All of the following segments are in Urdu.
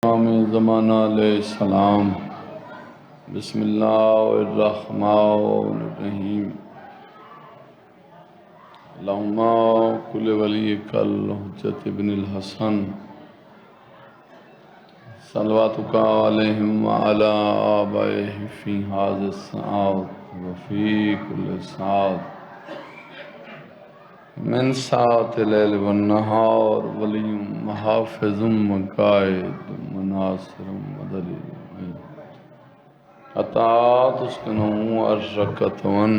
امام زمانہ علیہ السلام بسم اللہ الرحمن الرحیم اللہم کل ولیک الحجت ابن الحسن صلواتک علیہم وعلا آبائہ فی حاضر الساعت وفی کل ساعت من ساعت لیل والنہار ولی محافظ مقائد مناصر مدلی اطاعت اسکنو ارشکت ون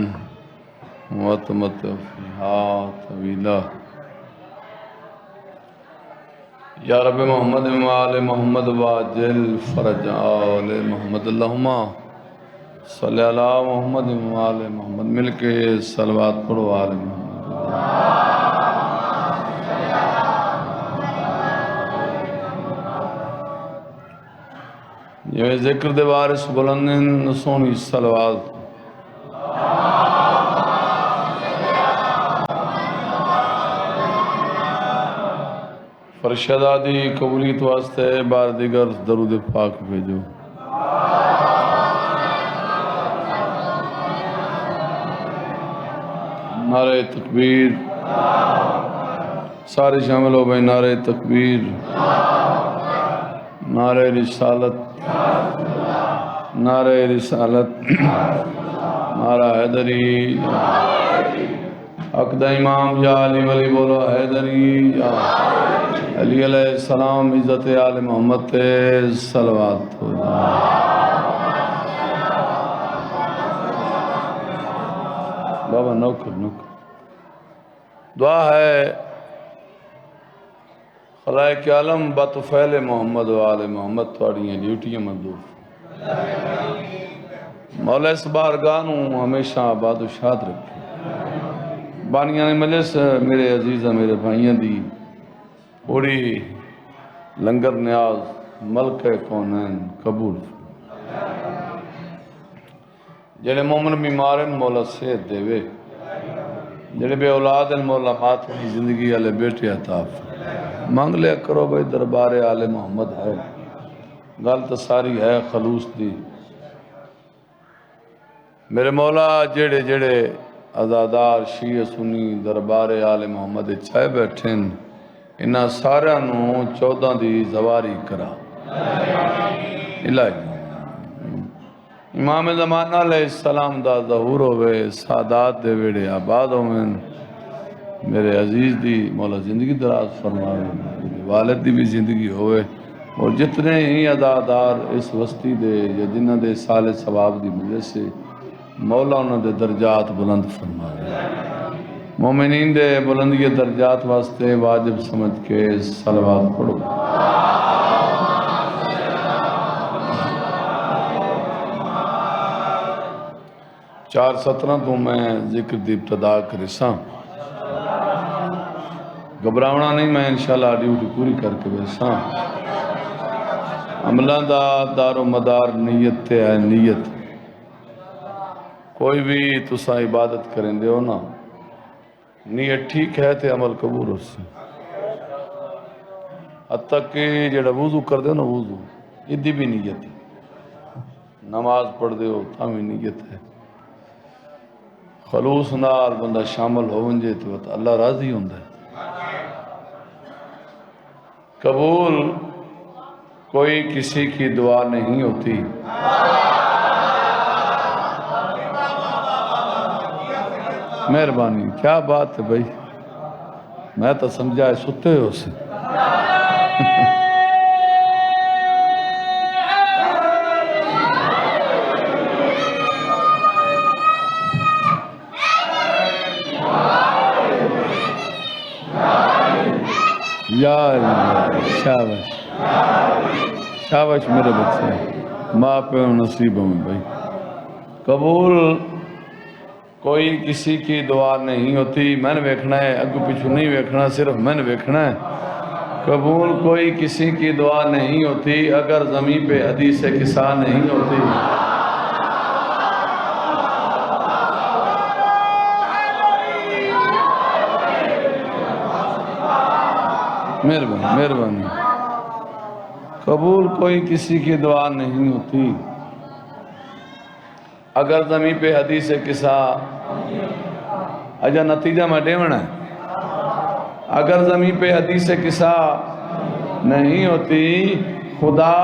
وطمت فیہا طویلہ یا رب محمد وآل محمد واجل فرج آل محمد اللہم صلی اللہ محمد وآل محمد مل کے صلوات پڑھو آل محمد یہ ذکر دے وارث بلندن سونی صلوات فرشدادی قبولیت واسطے بار دیگر درود پاک بھیجو نعرہ تکبیر سارے شامل ہو گئے نعرہ تکبیر نعرہ رسالت نعرہ رسالت نعرہ حیدری عقدہ امام یا علی ولی بولو حیدری یا علی علیہ السلام عزت آل محمد تے صلوات ہو بابا نوکر دعا ہے خلائق عالم بطفیل محمد و آل محمد توڑیاں ڈیوٹیاں مندوف مولا اس بارگاہوں ہمیشہ آباد و شاد رکھے بانیان مجلس میرے عزیزہ میرے بھائیاں دی پوری لنگر نیاز ملک کونین قبول جڑے مومن بیمارن مولا صحت دے وے جڑے بے اولاد مولا ماتمی زندگی والے بیٹے عطا مانگ لیا کرو بھائی دربار آل محمد ہے گل تو ساری ہے خلوص دی میرے مولا جڑے جڑے عزادار شیعہ سنی دربار آل محمد چاہے بیٹھیں انہاں سارا نو 14 دی زواری کرا الہی امام زمانہ علیہ السلام دا ظہور ہوئے سادات دے ویڑے آباد ہوئے میرے عزیز دی مولا زندگی دراز فرمائے والد دی بھی زندگی ہوئے اور جتنے ہی عزادار اس وستی دے یا جنہ دے سال ثواب دی وجہ سے مولا انہوں دے درجات بلند فرمائے مومنین دے بلندی درجات واسطے واجب سمجھ کے صلوات پڑھو چار 17 تو میں ذکر دی ابتدا کرساں گھبراونا نہیں میں انشاءاللہ ڈیوٹی پوری کر کے بیساں عملہ دا دار و مدار نیت تے ہے نیت کوئی بھی تسا عبادت کریں دے ہو نا نیت ٹھیک ہے تے عمل قبول ہو سے حتیٰ کہ جڑا وضو کر دے نا وضو ادھی بھی نیت ہے نماز پڑھ دے ہو تھا بھی نیت ہے خلوص نال بندہ شامل ہو ونجے تو اللہ راضی ہوندہ ہے قبول کوئی کسی کی دعا نہیں ہوتی مہربانی کیا بات ہے بھائی میں تو سمجھا ہے ستے ہو سے یا اللہ شابش شابش میرے بچے ماں پہ نصیبوں میں بھائی قبول کوئی کسی کی دعا نہیں ہوتی میں نے ویکھنا ہے اگو پیچھو نہیں ویکھنا صرف میں نے ویکھنا ہے قبول کوئی کسی کی دعا نہیں ہوتی اگر زمین پہ حدیث قصہ نہیں ہوتی مہربانی قبول کوئی کسی کی دعا نہیں ہوتی. اگر زمین پہ حدیث قصہ اجا نتیجہ میں ڈیونا ہے. اگر زمین پہ حدیث قصہ نہیں ہوتی خدا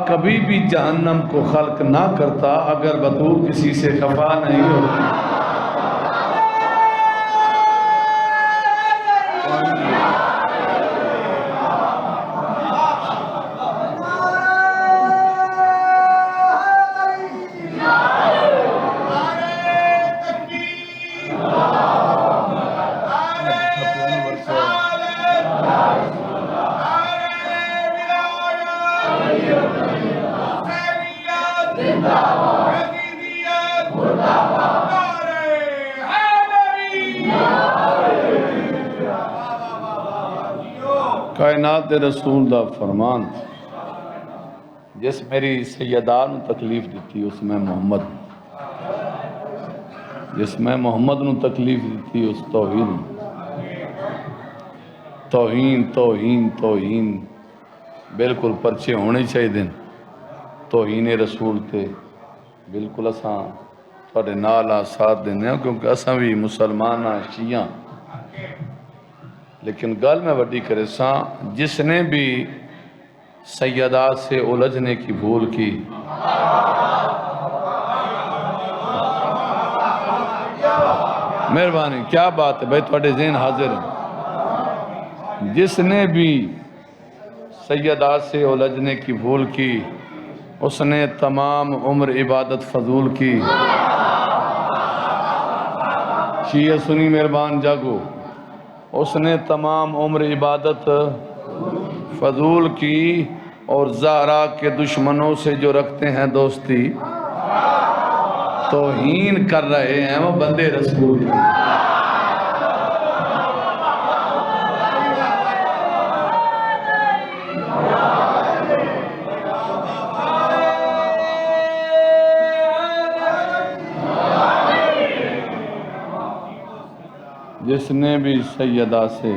کبھی بھی جہنم کو خلق نہ کرتا اگر بطور کسی سے خفا نہیں ہوتی. کائنات رسول دا فرمان جس میری سیدان تکلیف دیتی اس میں محمد جس میں محمد نو تکلیف دیتی اس توہین توہین توہین توہین بالکل پرچے ہونے چاہیے دن توہین رسول تے بالکل اساں تھوڑے نالا ساتھ دینے ہیں کیونکہ اساں بھی مسلمان شیعہ لیکن گل میں وڈی کرے ساں جس نے بھی سیدات سے الجھنے کی بھول کی مہربانی کیا بات ہے بھائی تھوڑے ذہن حاضر ہیں. جس نے بھی سیدات سے الجھنے کی بھول کی اس نے تمام عمر عبادت فضول کی. شیعہ سنی مہربان جاگو اس نے تمام عمر عبادت فضول کی اور زہرا کے دشمنوں سے جو رکھتے ہیں دوستی توہین کر رہے ہیں وہ بندے رسول کی. جس نے بھی سیدہ سے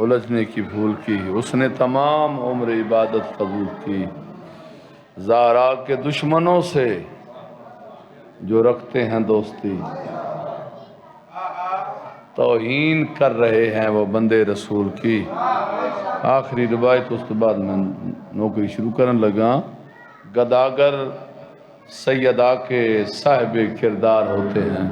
الجھنے کی بھول کی اس نے تمام عمر عبادت فضول کی. زہرا کے دشمنوں سے جو رکھتے ہیں دوستی توہین کر رہے ہیں وہ بندے رسول کی. آخری روایت اس کے بعد میں نوکری شروع کرنے لگا. گداگر سیدہ کے صاحب کردار ہوتے ہیں.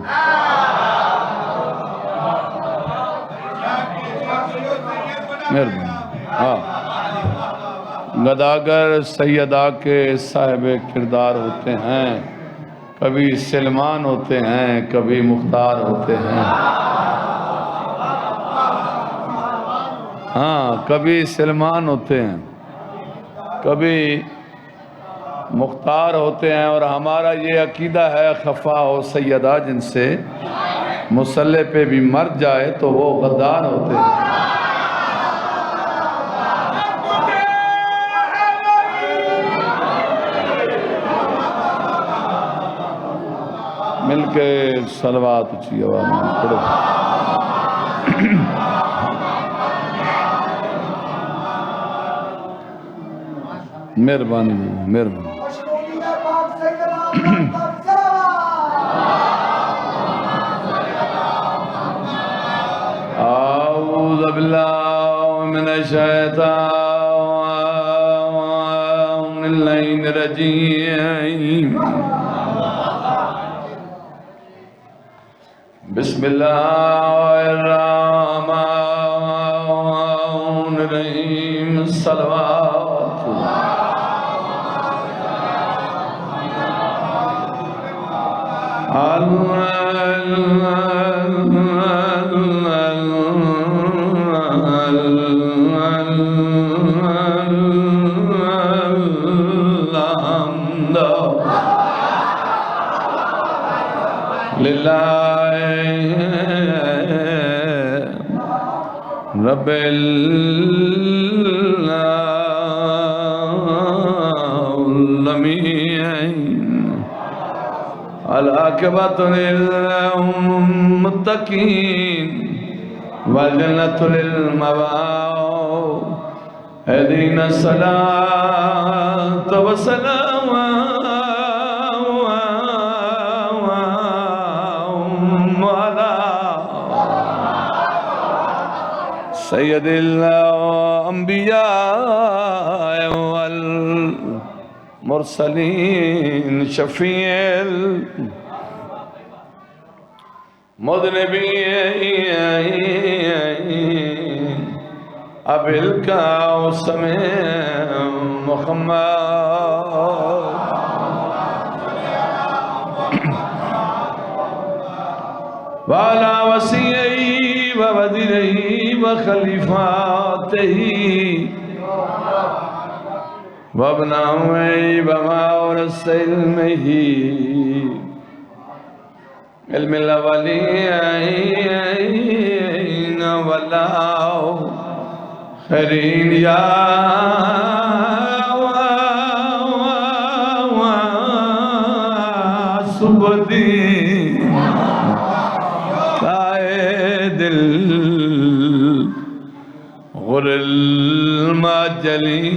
گداگر سیدہ کے صاحب کردار ہوتے ہیں. کبھی سلمان ہوتے ہیں کبھی مختار ہوتے ہیں. ہاں کبھی سلمان ہوتے ہیں کبھی مختار ہوتے ہیں. اور ہمارا یہ عقیدہ ہے خفا ہو سیدہ جن سے مسلح پہ بھی مر جائے تو وہ غدار ہوتے ہیں. مل کے صلوات اچھی آواز میں پڑھو. مہربانی مہربانی. اعوذ باللہ من الشیطان الرجیم. بسم اللہ الرحمن الرحیم. صلوات رب العالمین. العاقبۃ للمتقین والجنۃ للمأوى. اهدنا الصلاة والسلام على سيد الأنبياء والمرسلين شفيع المذنبين أبي الكوثر محمد وعلى وصيه ووزيره وخليفاته وابنائه وما ورث علمه علم الأولين والآخرين يا سبدي قائد الغر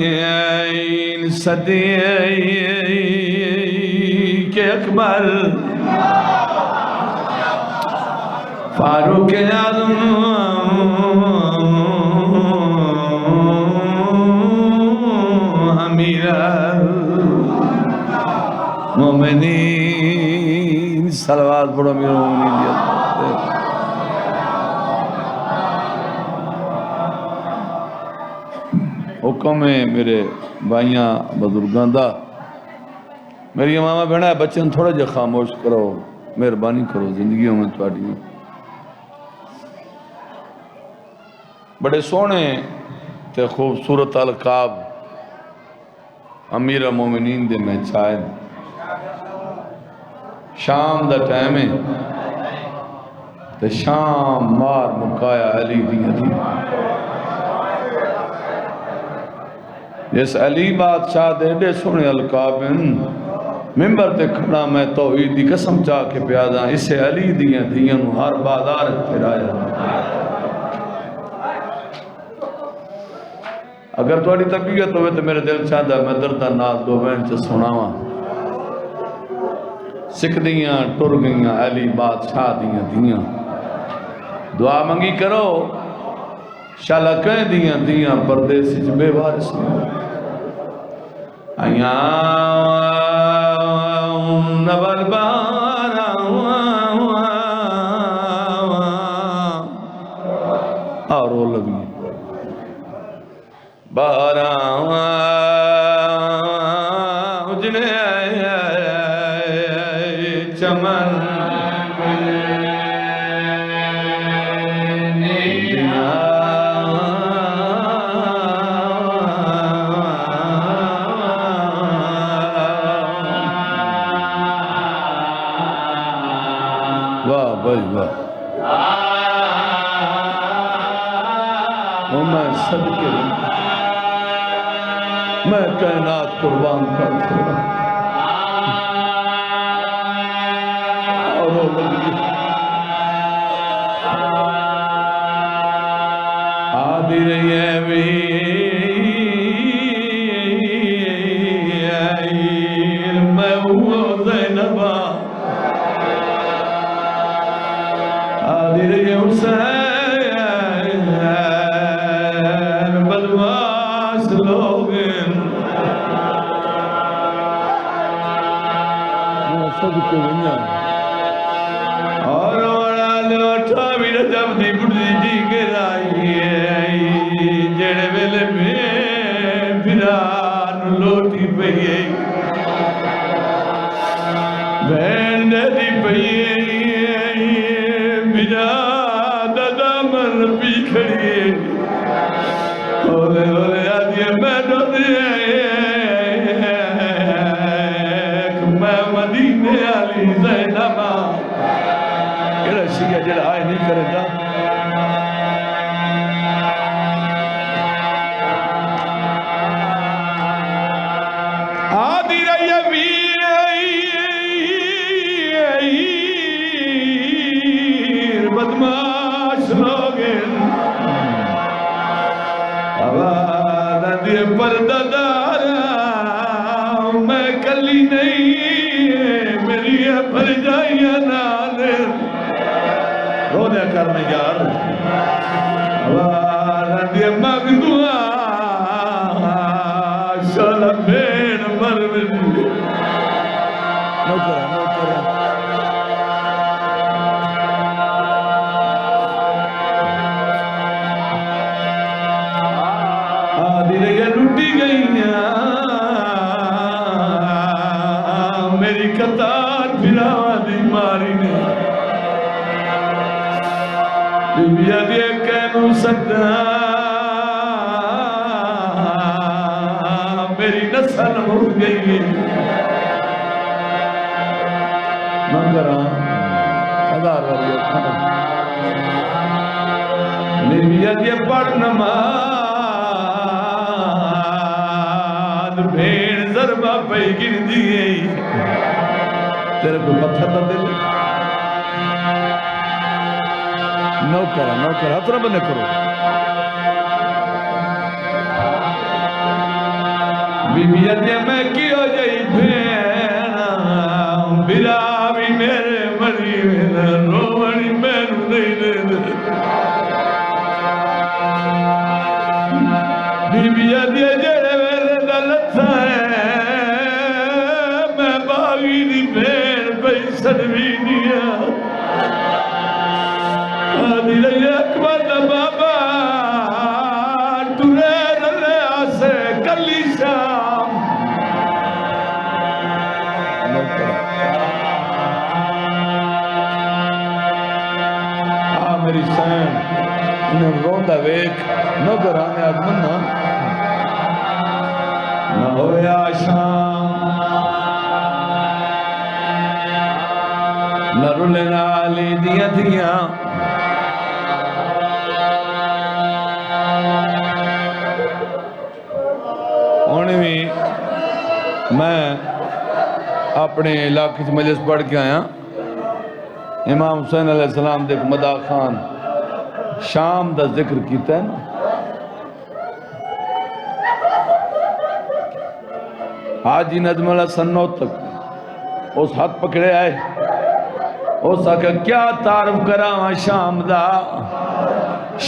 المجلين صديق اکبر فاروق اعظم امیر المومنین صلوات پڑھو امیر المومنین حکم ہے میرے بھائیاں بزرگاں دا میری ماما بہنا ہے بچے تھوڑا جا خاموش کرو مہربانی کرو زندگیوں میں تھوڑی بڑے سونے تے خوبصورت القاب امیر المومنین دے میں چاہے شام دا ٹائم ہے تے شام مار مکایا علی دیاں تھی جس علی بادشاہ دے دے سونے القاب ممبر تے کھڑا میں توحید دی قسم چاہ کے پیادا اسے علی دیاں دیاں ہر بازار پھرایا اگر تھوڑی طبیعت ہوئے تو میرے دل چاہتا ہے میں دردہ ناز دو بین سے سناواں سکھ دیاں ٹر گئیاں علی بادشاہ دیاں دعا منگی کرو شالا کہیں دیاں پردیسی بے وارث میں ایام نبل بارا اور رو لگی بارا اجنے چمن واہ بھائی واہ وہ میں صدقے میں کائنات قربان کر چھوڑا اور وہ لگی آدھی رہی ہے میں وہ زینبہ آدھی رہی ہے حسین بدماش لوگ صدقے بنیا اور لوٹا بھی رجب دی بڑی جی کے رائی جڑے ویلے میں بھران لوٹی پئیے بہن دی پئیے بھرا دادا من پی کھڑیے اولے اولے آدھیے میں دو دیئے مدینے علی زینبہ کہڑا شیعہ جڑا آئے نہیں کرے گا آدھی رہی امیر بدماش لوگ آواز نہیں میری بھرجائیاں نال رو دیا کرنا یار رضی مغدوہ شالا بین مرمنی نو کرا آدھی رہی لٹی گئیاں میری قطار پھراوا دی ماری نے بیبیا دے کہنو سکتا میری نسل ہو گئی ہے منگران ہزار وری کھانا بیبیا دے پڑھ نماز بھیڑ ضربہ پہ گر دیئے تیرے کو پتھر نہ دل نوکر حضرہ بنے کرو بی بی ادھیا میں کیوں جائی بھینا براوی میرے مری میرا روڑی میں نہیں دے دے بی بی ادھیا جڑے میرے دلتا ہے میں باغی دی بھیڑ پہ سڑوی دیا آدھی لئی اکبر دا بابا تورے رلے آسے کلی شام میری سین انہیں روندہ ویک نو گرانے آدمن نہ ہویا شام نہ رلے نالی دیا دیا میں اپنے علاقے سے مجلس پڑھ کے آیا امام حسین علیہ السلام دیکھ مدا خان شام دا ذکر کیتا ہے نا حاجی نظم اللہ سنو تک اس ہاتھ پکڑے آئے اس آکے کیا تعارف کراں شام دا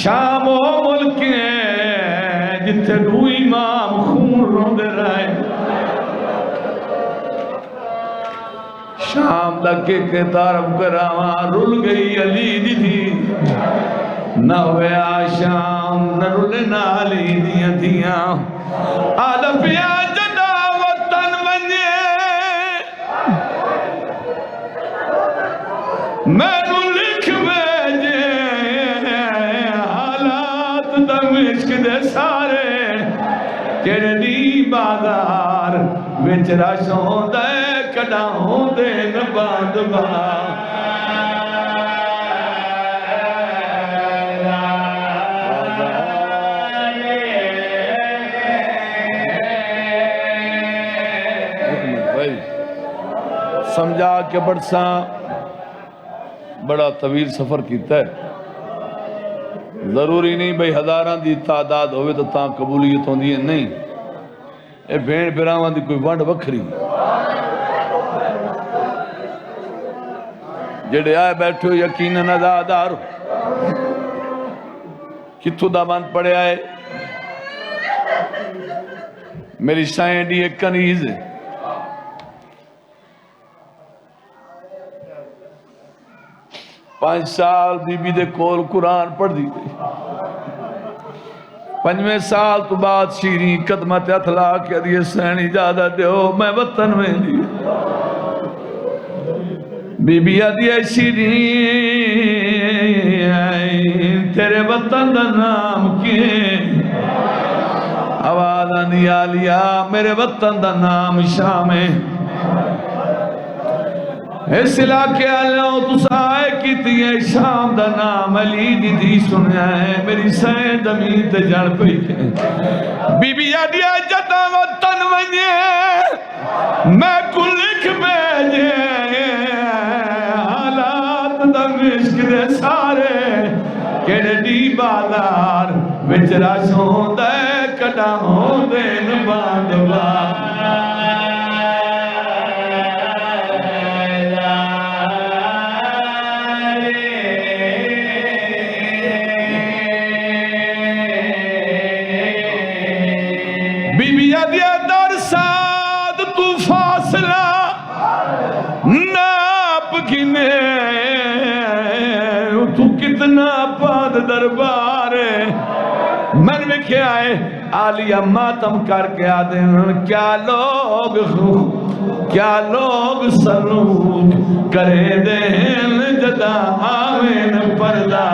شام وہ ملک ہے جتھے دو امام خون رو دے رہے شام دا کے تعارف کراں رول گئی علی دی تھی نہ ہویا شام نہ رول نالی دیا دیا آدھا پیا جدا وطن ونجے میں نو لکھ بھیجے حالات دمشق دے سارے کیڑے دی بازار وچ راشوں دے کڈاؤں دے نباند با سمجھا کہ بڑساں بڑا طویل سفر کیتا ہے ضروری نہیں بھئی ہزاراں دی تعداد ہوئے تو تاں قبولیت ہوندی ہے نہیں اے بھین براواں دی کوئی ونڈ وکھری جڑے آئے بیٹھو یقیناً ازادار کتھو دا بند پڑے آئے میری شائیں ڈی ایک کنیز ہے 5 سال بی بی دے کول قرآن پڑھ دی گئی 5ویں سال تو بعد شیرین قدمت اتھلا کے دیئے سین اجازت دیو میں وطن میں دی بی بی دیئے شیرین تیرے وطن دا نام کیے آواز آندی آلیا میرے وطن دا نام شام ہے اس علاقے اللہ تو سائے کی تیئے شام دا نام علی دی دی سنیا ہے میری سین زمین تے جڑ پئی بی بی آدیا جتا وطن ونجے میں کو لکھ بھیجے حالات دمشق دے سارے کیڑے دی بازار وچ راشوں دے کڈاؤں دے نباند با دربار من میں کیا ہے آلیہ ماتم کر کے آدھے کیا لوگ سلوک کرے دین جدا آمین پردہ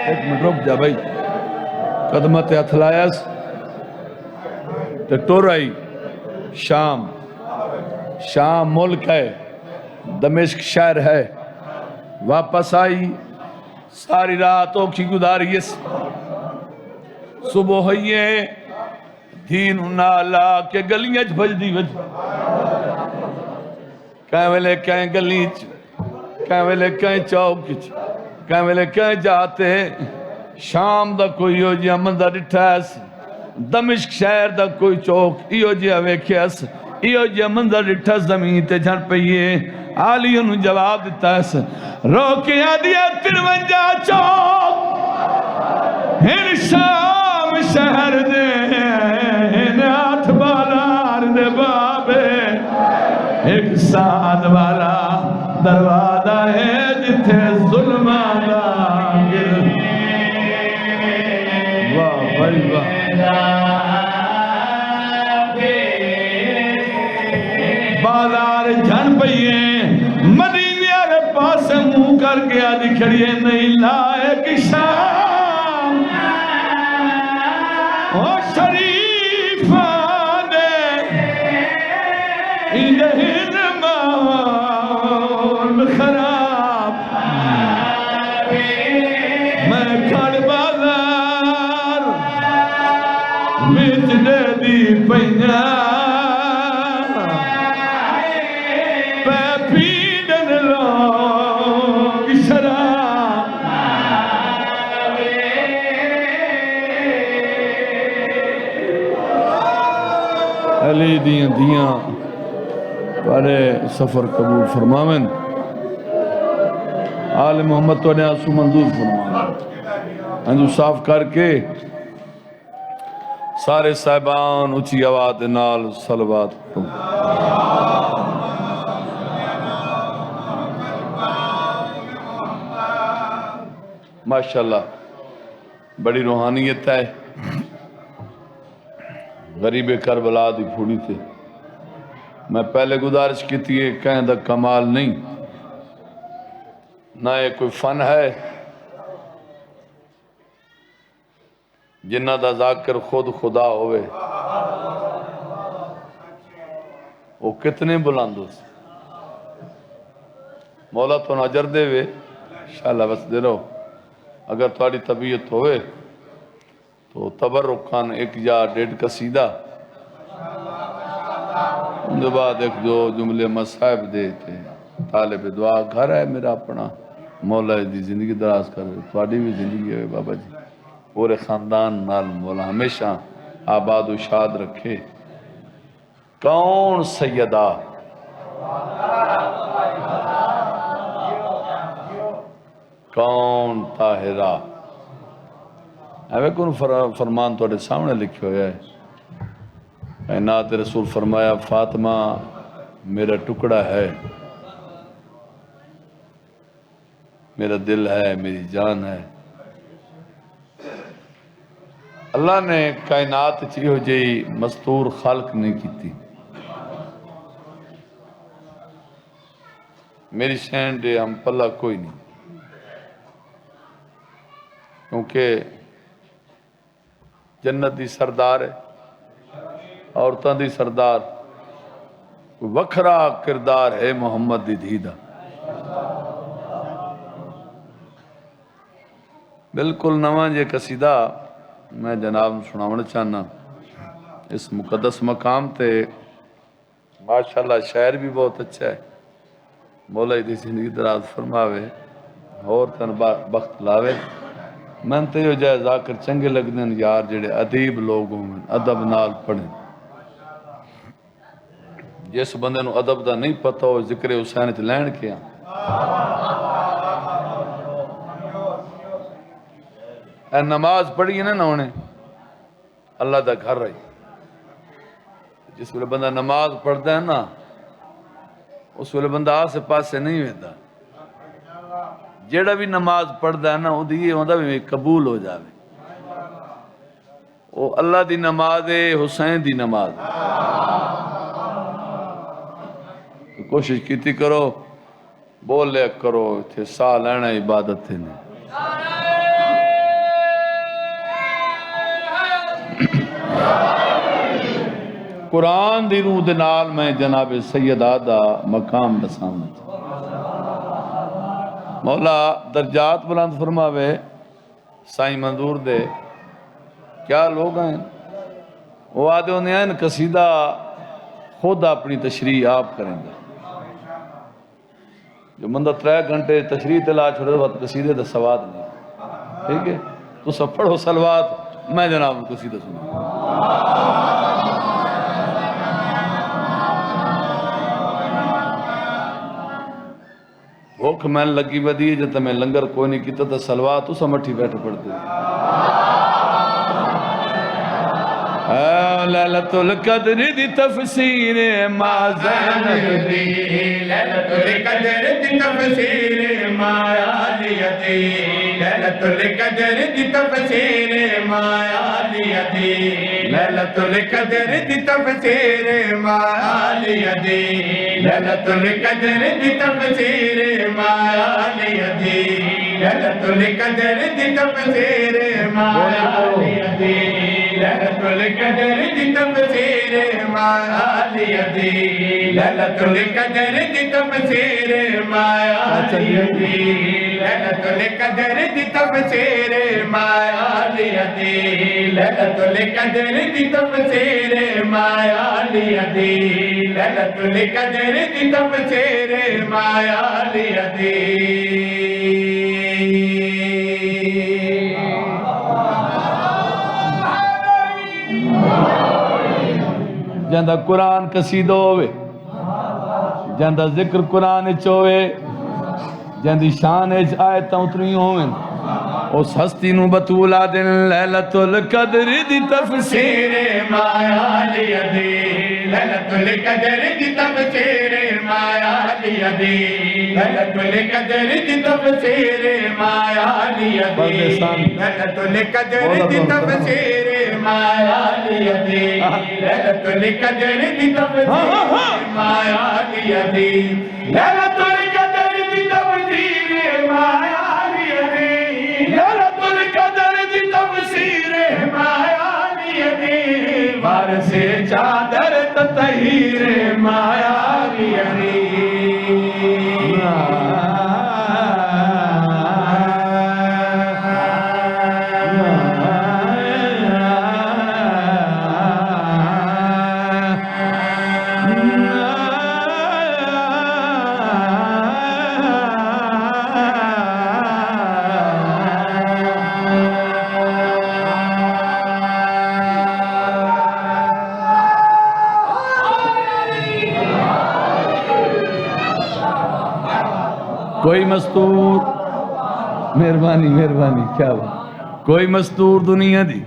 ایک منٹ رک جا بھائی قدمت اتھلائیس ٹور آئی شام ملک ہے دمشق شہر ہے واپس آئی ساری راتوں کی گزاری صبح ہوئیے دین نالا کے گلیاں بج دی کہیں ویلے کہیں گلیچ کہیں ویلے کہیں چوک کہیں ویلے کہیں جاتے شام دا کوئی ہو جیا مندہ ڈٹھائس دمشق شہر دا کوئی چوک ایو جیا ویکھیس ایو جیا مندہ ڈٹھائس زمین تے جھن پئیے آلی انہوں جواب دیتا ہے روکیا دیا 53 چوک ہن شام شہر دے ہن 8 بالار دے بابے ایک ساتھ والا دروازہ ہے جتھے ظلمان گر واہ بھائی واہ بازار جھن پئیے مدینے والے پاس منہ کر کے آدھی کھڑیے نہیں لائق شام او شریفہ دے انہیں ماحول خراب میں کھڑ بازار وچ دے دی پئیاں علی دیاں پارے سفر قبول فرماویں آل محمد تو نے آنسو منظور فرماویں انجو صاف کر کے سارے صاحبان اچھی آواز نال صلوات ماشاءاللہ بڑی روحانیت ہے غریب کربلا دی پھوڑی تھے میں پہلے گزارش کی تھی کہیں دا کمال نہیں نہ یہ کوئی فن ہے جنہ دا ذاکر خود خدا ہوئے وہ کتنے بلندو سے مولا تو نجر دے وے انشاءاللہ بس دے رہو اگر تھوڑی طبیعت ہوئے تو تبرکان 1 یا 1.5 قصیدہ ان دے بعد ایک جو جملے مصائب دے تھے طالب دعا گھر ہے میرا اپنا مولا دی زندگی دراز کر تھوڑی بھی زندگی ہے بابا جی پورے خاندان نال مولا ہمیشہ آباد و شاد رکھے کون سیدہ کون طاہرہ ایوے کون فرمان توڑے سامنے لکھے ہوئے ہے کائنات رسول فرمایا فاطمہ میرا ٹکڑا ہے میرا دل ہے میری جان ہے اللہ نے کائنات چیئے جئی مستور خلق نہیں کی تھی میری شین دے ہم پلہ کوئی نہیں کیونکہ جنت دی سردار ہے عورتاں دی سردار وکھرا کردار ہے محمد دی دھیدہ بالکل نواں یہ قصیدہ میں جناب سناونا چاہنا اس مقدس مقام تے ماشاءاللہ شاعر بھی بہت اچھا ہے مولا دی زندگی دراز فرماوے اور تن بخت لاوے میں تے جو جائے ذاکر چنگے لگ دیں یار جڑے ادیب لوگوں میں ادب نال پڑھیں جس بندے نو ادب دا نہیں پتہ ہو ذکر حسین تے لین کیا اے نماز پڑھی ہے نا انہیں اللہ دا گھر رہی جس ویلے بندہ نماز پڑھتا ہے نا اس ویلے بندہ آسے پاسے نہیں ہوتا، جیڑا بھی نماز پڑھدا ہے نا وہ یہ ہوندا بھی قبول ہو جاوے، وہ اللہ دی نماز ہے، حسین دی نماز ہے۔ تو کوشش کیتی کرو، بول لیا کرو، تھے سا لینا عبادت تھے نہیں۔ قرآن دی روح دے نال میں جناب سیدہ دا مقام بسامت مولا درجات بلند فرماوے۔ سائیں منظور دے کیا لوگ ہیں، وہ آدھے ہونے ہیں قصیدہ خود اپنی تشریح آپ کریں گے، جو بندہ 3 گھنٹے تشریح تلا چھوڑے وقت قصیدے دا سواد نہیں، ٹھیک ہے؟ تو سب پڑھو سلوات، میں جناب قصیدہ سنوں۔ بھوک میں لگی بدی جب میں لنگر کوئی نہیں کیتا تا سلوات تو سمٹھی بیٹھ پڑتے لیلۃ القدر دی تفسیر ما زینب دی، لیلۃ القدر دی تفسیر ما علی دی، لیلۃ القدر دی تفسیر ما علی دی، لیلۃ القدر دی تفسیر ما علی دی، لیلۃ القدر دی تفسیر ما علی دی، لیلۃ القدر دی تفسیر ما علی دی، لیلۃ القدر دی تفسیر ما علی دی، لیلۃ القدر دی تفسیر ما علی دی، لیلۃ القدر دی تفسیر ما علی دی، لیلۃ القدر دی تفسیر ما علی دی، لیلۃ القدر دی تفسیر ما علی دی۔ جاندہ قرآن قصیدہ ہوئے، جاندہ ذکر قرآن چوئے، جاندی شان آیتاں اتری ہوئے، اس ہستی نو بطولہ دن لیلۃ القدر دی تفسیر ما علی دی، لیلۃ القدر دی تفسیر ما علی دی، لیلۃ القدر دی تفسیر ما علی دی، لیلۃ القدر دی تفسیر ما علی دی، لیلۃ القدر دی تفسیر ما علی دی، لیلۃ القدر دی تفسیر ما علی دی، لیلۃ القدر دی تفسیر ما علی دی، وارث چادر تطہیر ما علی دی۔ کوئی مستور، مہربانی مہربانی، کیا بات، کوئی مستور دنیا دی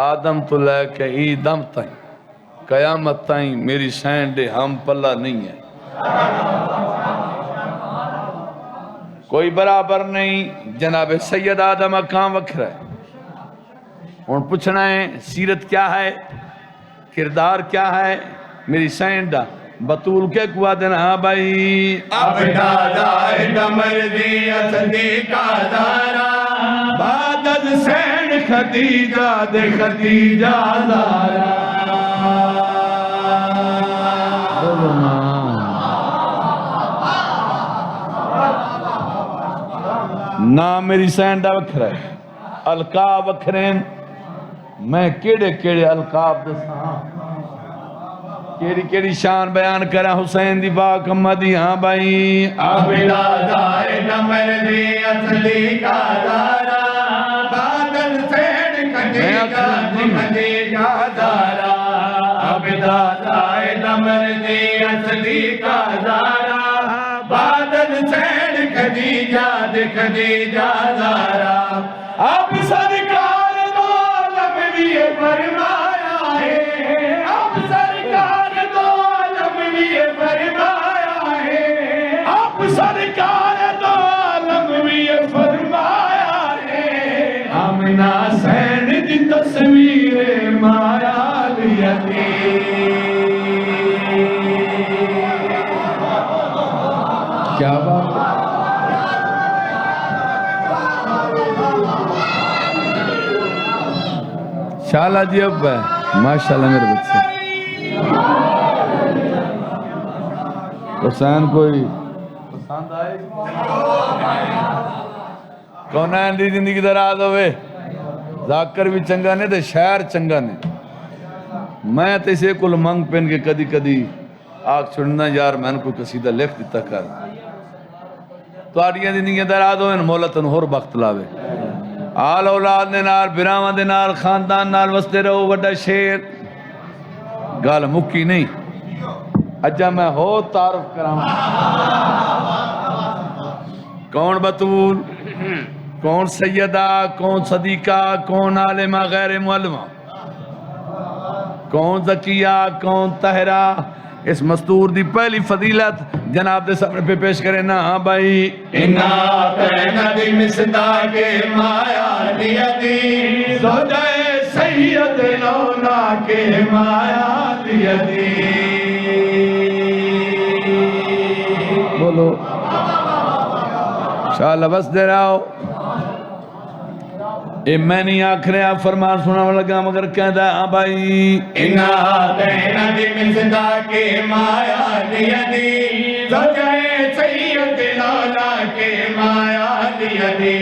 آدم تو لے کے ای دم تائیں قیامت تائیں میری سینڈے ہم پلہ نہیں ہے، کوئی برابر نہیں۔ جناب سید آدم مقام وکھرا ہے، اور پوچھنا ہے سیرت کیا ہے، کردار کیا ہے، میری سینڈہ بطول کے قوہ دینا بھائی اب دادائے دمر دی صدیقہ دارا بادد سین خدیجہ دے خدیجہ دارا نام میری سینڈا وکھرا ہے، القاب وکھرین، میں کیڑے کیڑے القاب دساں، کیڑی کیڑی شان بیان کرا حسین دی پاک امدی ہاں بھائی عبداللہ نمر دی اصلی کا دارا بادل سین خدیجہ دی خدیجہ دارا عبداللہ نمر دی اصلی کا دارا بادل سین خدیجہ دی خدیجہ دارا اب سرکار دو عالم بھی فرمایا ہے، اب سرکار دو عالم آمنہ سین دی تصویر مایا لیتی کیا بات شالہ جی اب ہے ماشاءاللہ میرے بچے حسین کوئی پسند آئے کونین دی زندگی دراز ہوئے ذاکر بھی چنگا نے دے شاعر چنگا نے میں تیسے کل منگ پہن کے کدی کدی آگ چھڑنا یار میں نے کوئی قصیدہ لکھ دیتا کر تو آڑیاں زندگی دراز ہوئے مولتن ہور بخت لاوے آل اولاد نے نال برامان دے نال خاندان نال وستے رہو وڈا شیر گال مکی نہیں اجا میں ہو تعارف کراؤں کون بطول کون سیدہ کون صدیقہ کون عالمہ غیر معلمہ کون زکیہ کون طاہرہ اس مستور دی پہلی فضیلت جناب دے سامنے پہ پیش کرے نا بھائی انا تینا دی مصداق مایا لیتی زوجہ سید لولا کے مایا لیتی بولو شاءاللہ بس دے رہا ہو اے میں نہیں آکھ رہا فرمان سنا لگا مگر کہتا ہاں بھائی انا تینا دی مصداق مایا لیتی زوجہ سید لولا کے مایا لیتی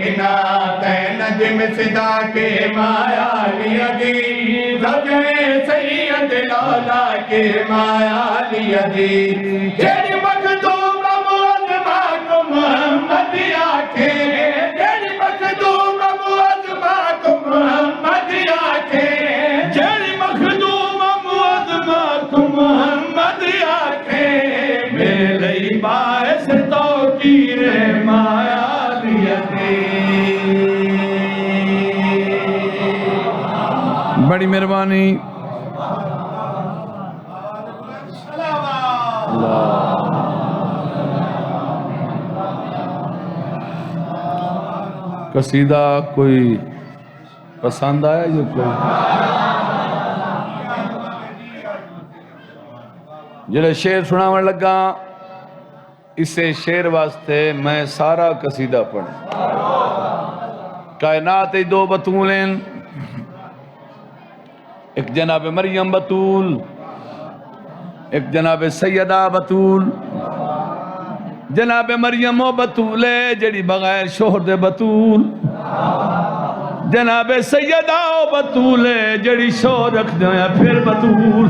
انا تینا دی مصداق مایا لیتی زوجہ سید لولا کے مایا لیتی جیڑی مخدوم معظمہ کو محمد آکھے جیڑی مخدوم معظمہ کو محمد آکھے جیڑی مخدوم معظمہ کو محمد آکھے میرے لئی باعث توقیر مایا لیتی بڑی مہربانی قصیدہ کوئی پسند آیا جو کوئی جلے شعر سناون لگا اسے شعر واسطے میں سارا قصیدہ پڑھ کائنات دو بطولیں ایک جناب مریم بطول ایک جناب سیدہ بطول جناب مریم و بطول جڑی بغیر شوہر دے بطول جناب سیدہ و بطول جڑی شوہر رکھ دے پھر بطول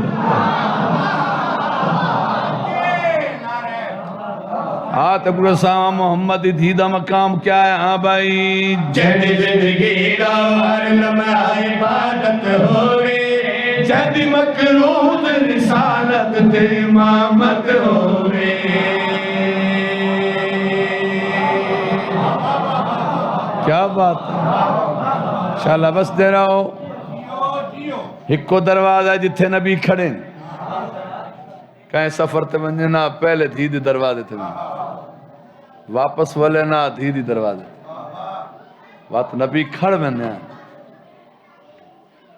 آتا قرآن محمد دھیدہ مقام کیا ہے ہاں بھائی جہدی زندگی دا ہر لمحہ عبادت ہوئے جہدی مقروض رسالت تے امامت ہوئے کیا بات شاءاللہ بس دے رہا ہو ایک کو دروازہ جتھے نبی کھڑے کہیں سفر تے منجے نا پہلے دھیدی دروازے تھے واپس والے نا دھیدی دروازے وات نبی کھڑ میں نیا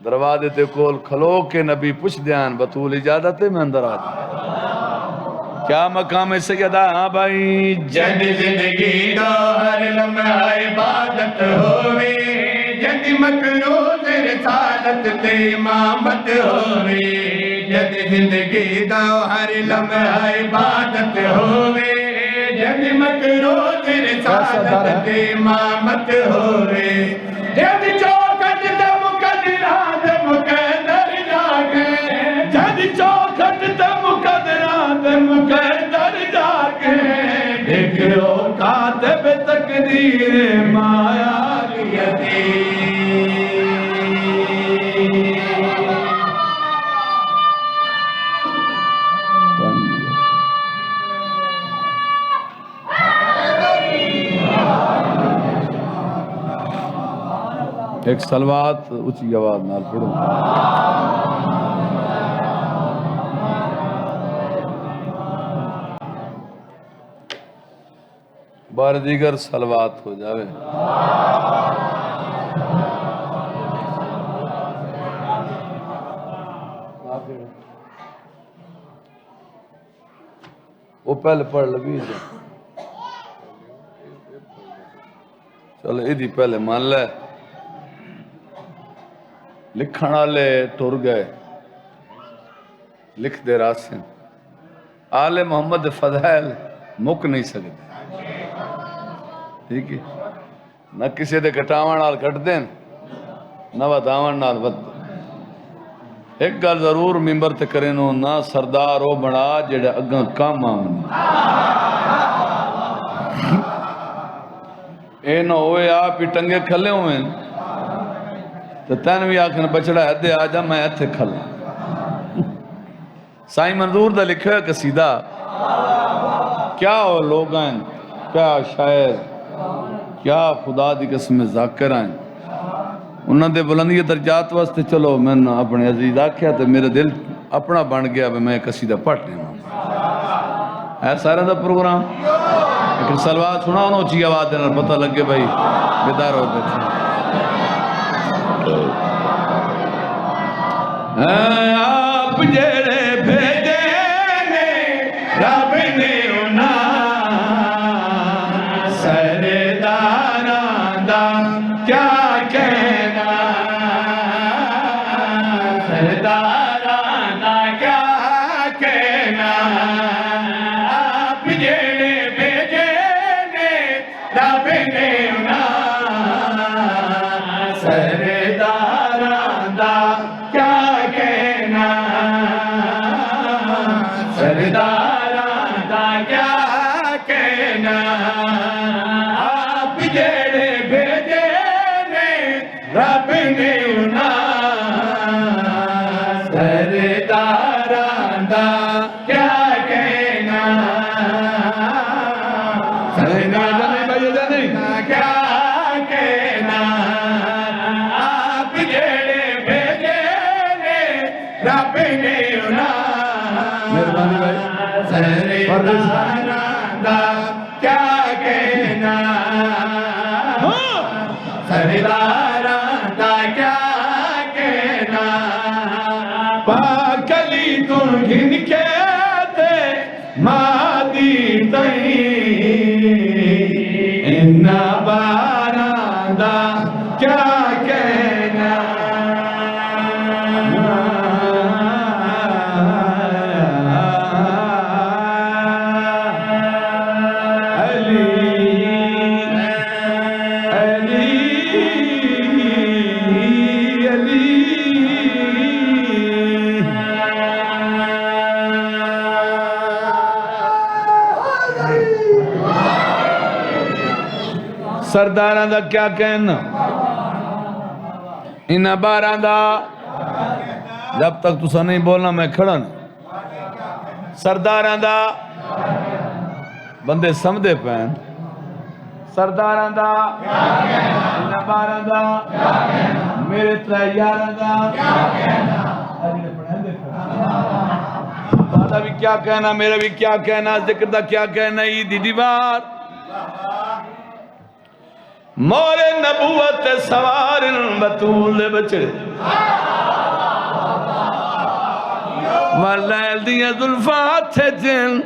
دروازے تے کول کھلو کے نبی پوچھ دیان بطول اجازت میں اندر آ جائے کیا مقام سیدہ ہاں بھائی جد زندگی دا ہر لمحہ عبادت ہوئے جد مقروض رسالت تے امامت ہوئے جد زندگی دا ہر لمحہ عبادت ہوئے جد مقروض رسالت تے امامت ہوئے جد چوکھٹ تے مقدرات مقدر جاگے جد چوکھٹ تے مقدرات مقدر جاگے دیکھو کاتب تقدیر مایا لیتی ایک سلوات اچھی آواز نال پڑھو بار دیگر سلوات ہو جاوے وہ پہلے پڑھ لگی چلو یہ پہلے مان لے لکھن والے ٹر گئے لکھ دے راسن آل محمد فضائل مک نہیں سکتے ٹھیک ہے نہ کسی دے کٹاون نال کٹ دین نہ وداون نال ود ایک گل ضرور ممبر تے کرے نو نہ سردار او بنا جڑے اگاں کام آون اے نہ ہوئے آپ ہی ٹنگے کھلے ہوئے تو تین بھی آکھن بچڑا ہے دے آجا میں ایتھے کھلا سائیں منظور دا لکھے قصیدہ کیا ہو لوگ ہیں کیا شاعر کیا خدا دی قسم ذاکر ہیں انہوں نے بلندی درجات واسطے چلو میں اپنے عزیز آکھیا تو میرے دل اپنا بن گیا میں قصیدہ پڑھ لینا ہے سارے دا پروگرام ایک سلوات سنا انہوں چی آواز دینا پتہ لگے بھائی بیدار ہو بیٹھے آپ جڑے بھیجے نے رب نے انہاں سرداراں دا کیا کہنا سرداراں دا کیا کہنا آپ جڑے بھیجے نے رب نے انہاں سرداراں دا کیا کہنا سرداراں دا کیا کہنا آپ جڑے بھیجے نے رب نے انہاں سرداراں دا کیا کہنا سرداراں دا کیا کہنا آپ جڑے بھیجے نے رب نے انہاں سرداراں دا کیا کہنا سرداراں دا کیا کہنا پاک علی تو گھن کے دے مادی تئیں انہا باراں دا کیا کہنا سرداراں دا کیا کہنا انہاں باراں دا جب تک تسا نہیں بولنا میں کھڑا نہیں سرداراں دا بندے سمدے پہن سرداراں دا انہاں باراں دا میرے ترے یاراں دا دادا بھی کیا کہنا میرا بھی کیا کہنا ذکر دا کیا کہنا عیدی دیوار مورے نبوت سوار بطول بچڑے واللیل دیئے ذلفات تھے جن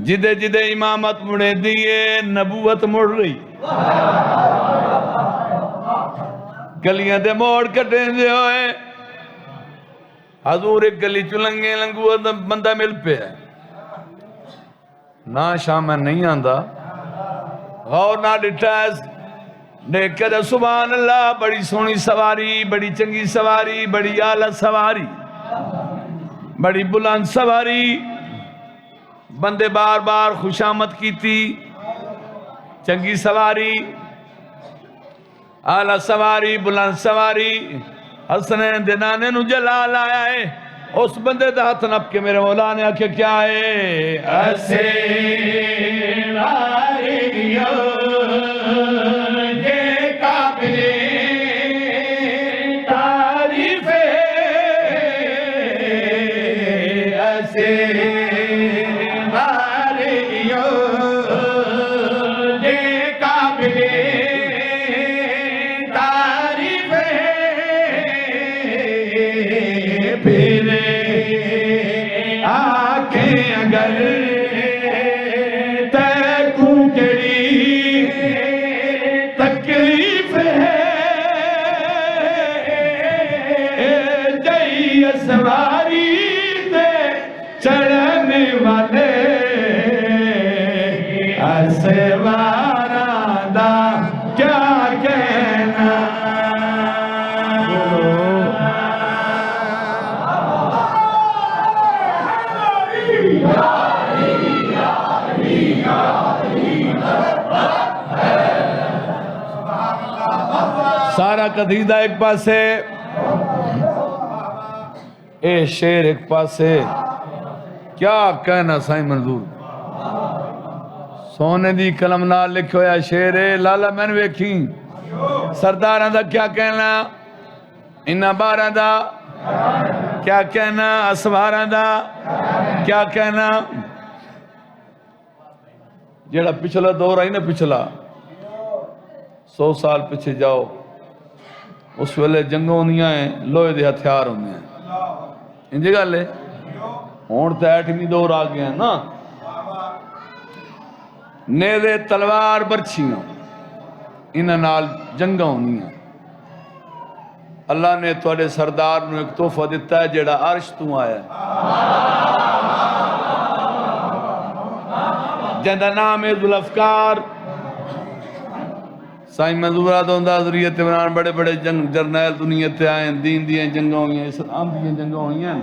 جدے جدے امامت مڑے دیئے نبوت مڑ رہی گلیاں دے موڑ کٹیں دے ہوئے حضور ایک گلی چلنگے لنگو بندہ مل پہ ہے نا شام میں نہیں آندہ غور نہ ڈٹھائز دیکھ کر سبحان اللہ بڑی سونی سواری بڑی چنگی سواری بڑی آلہ سواری بڑی بلند سواری بندے بار بار خوش آمد کی تھی چنگی سواری آلہ سواری بلند سواری حسنین دنانے نو جلال آیا ہے اس بندے دا ہاتھ نپ کے میرے مولا نے آکھے کیا ہے ایسے واریو یہ قابل تعریف ایسے واریو یہ قابل سارا قدیدہ ایک پاسے اے شیر ایک پاسے کیا کہنا سائیں منظور سونے دی کلم نال لکھو یا شیر لالا میں نے ویکھی سرداراں دا کیا کہنا انہاں باراں دا کیا کہنا اسواراں دا کیا کہنا جیڑا پچھلا دور آئی نا پچھلا 100 سال پیچھے جاؤ اس ویلے جنگوں ہوندیاں ہیں لوہے دے ہتھیار ہوندے ہیں انجی گل ہے ہون تے ایٹمی دور آ گیا نا نیزے تلوار برچھیاں انہاں نال جنگاں ہوندیاں اللہ نے تواڈے سردار نو ایک تحفہ دیتا ہے جیڑا عرش تو آیا ہے جندہ نام ہے ذوالافکار سائیں منظورہ دوندہ ذریعت عمران بڑے بڑے جنگ جرنیل دنیا تے آئیں دین دیئے جنگوں ہوئی ہیں اسلام دیئے جنگوں ہوئی ہیں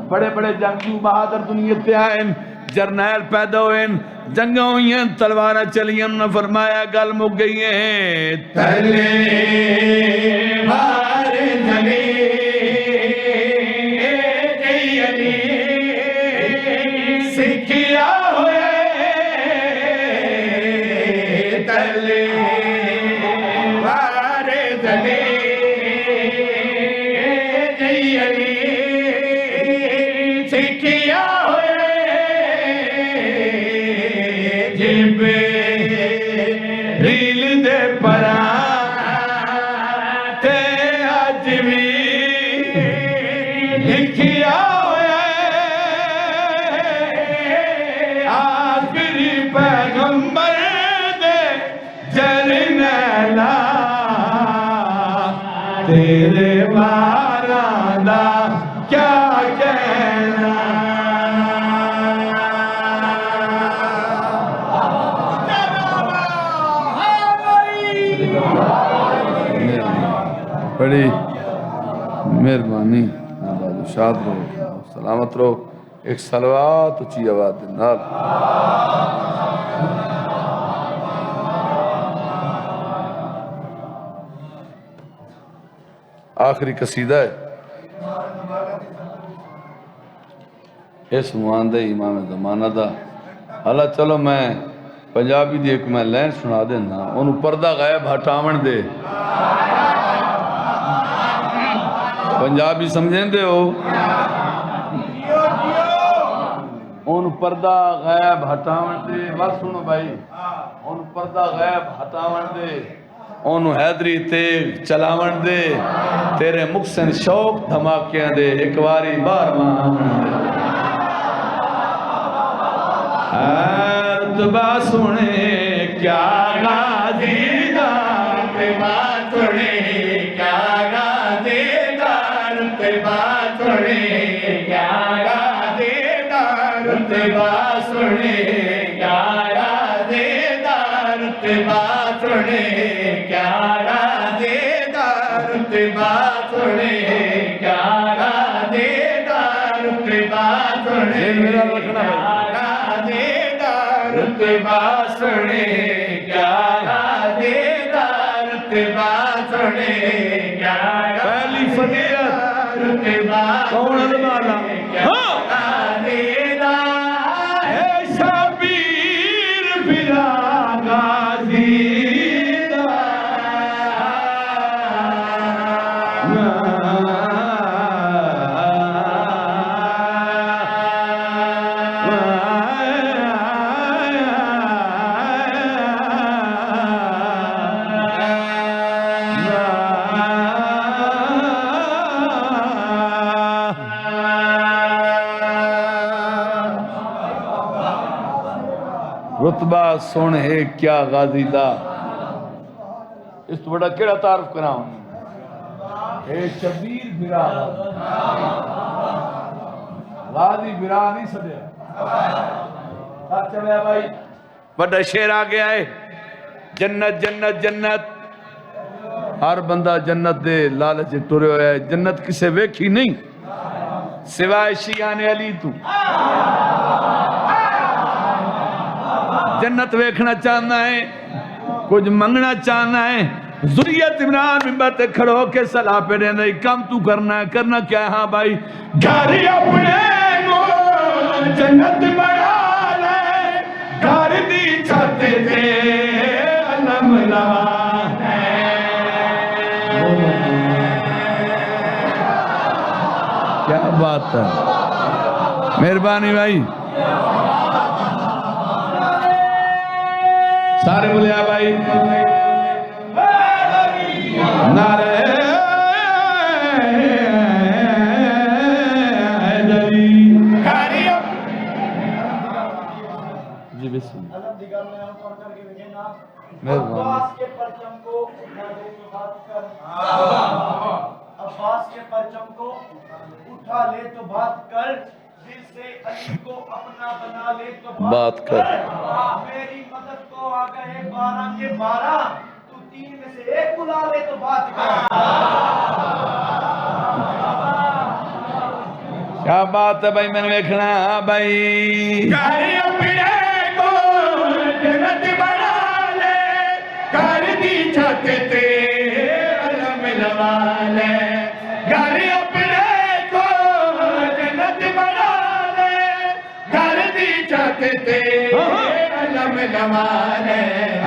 بڑے بڑے جنگجو بہادر دنیا تے آئیں جرنیل پیدا ہوئے جنگوں ہوئی ہیں تلوارہ چلی ہم نے فرمایا گل مک گئی ہیں تلوار جلی سکھیا ہوئے تیرے باراں دا کیا کہنا بڑی مہربانی شاد رہو سلامت رہو ایک صلوات اچھی آواز نال آخری قصیدہ ہے اس مواندے امام زمانہ دا حالا چلو میں پنجابی دی ایک میں لین سنا دینا انہوں پردہ غائب ہٹاون دے پنجابی سمجھیں دے ہو انہوں پردہ غائب ہٹاون دے بات سنو بھائی انہوں پردہ غائب ہٹاون دے انہوں حیدری تیغ چلاون دے تیرے مقصن شوق دھماکیاں دے ایک واری بار مان دے رتبہ سنے کیا غازی دا رتبہ سنے کیا غازی دا رتبہ سنے کیا غازی دا رتبہ سنے کیا غازی دا رتبہ سنے کیا غازی دا رتبہ سنے کیا غازی دا رتبہ سنے میرا لکھنا رتبہ سنے کیا غازی دا رتبہ سنے کیا پہلی فضیلت رتبہ کون علماء غازی دا ہے شبیر بلا غازی رتبہ سونے ہے کیا غازی دا اس تو بڑا کیڑا تعارف کراؤں اے شبیر برا غازی برا نہیں سدیا چلے بھائی بڑا شیر آ گیا ہے جنت جنت جنت ہر بندہ جنت دے لالچ ٹرے ہویا ہے جنت کسے ویکھی نہیں سوائے شیعان علی تو جنت ویکھنا چاہنا ہے کچھ منگنا چاہنا ہے ذریت عمران ممبر تے کھڑو کے صلاح پہ دے نہیں کم تو کرنا ہے کرنا کیا ہے ہاں بھائی گھر اپنے کو جنت بنا لے گھر دی چھت تے علم لوا کیا بات ہے مہربانی بھائی سارے بولے آ بھائی نعرہ حیدری جی بسم عباس کے پرچم کو اٹھا لے تو بات کر عباس کے پرچم کو اٹھا لے تو بات کر دل سے علی کو اپنا بنا لے تو بات کر میری مدد کو آ گئے 12 کے 12 تو 3 میں سے ایک بلا لے تو بات کر کیا بات ہے بھائی میں نے دیکھنا بھائی گھر اپنے کو جنت بنا لے گھر دی چھت تے علم لوا لے گھر اپنے کو جنت بنا لے گھر دی چھت تے علم لوا لے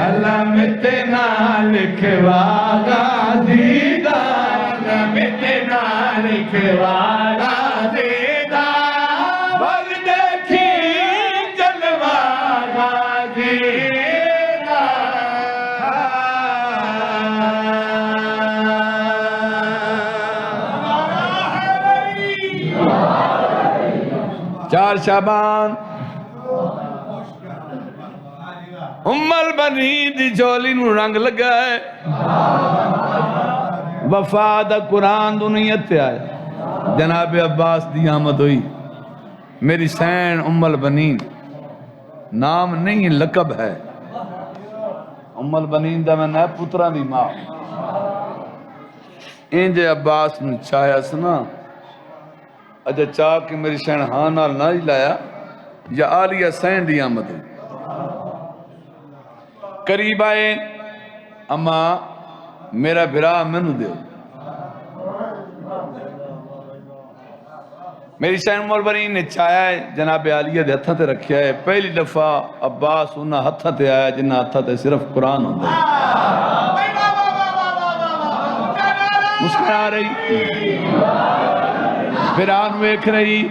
علم تینا لکھوا غازی دا علم تینا لکھوا غازی بل دیکھی جلوہ غازی دا چار شعبان ام البنین دی جولی نو رنگ لگا ہے وفاد قرآن دنیت تے آیا جناب عباس دی آمد ہوئی میری سین ام البنین نام نہیں لقب ہے ام البنین دا میں نے پترہ دی ماں انجے عباس نے چاہیا سنا اجا چاہ کہ میری سین ہانا نہ ہی لایا یا آلیہ سین دی آمد ہوئی قریب آئے اما میرا بھرا منو دیو میری سین مولبرین نے چاہیا ہے جناب عالیہ دے ہتھاں تے رکھیا ہے پہلی دفعہ عباس انہاں ہتھاں تے آیا جنہاں ہتھاں تے صرف قرآن ہوندہ ہے مسکرا رہی بھران ویکھ رہی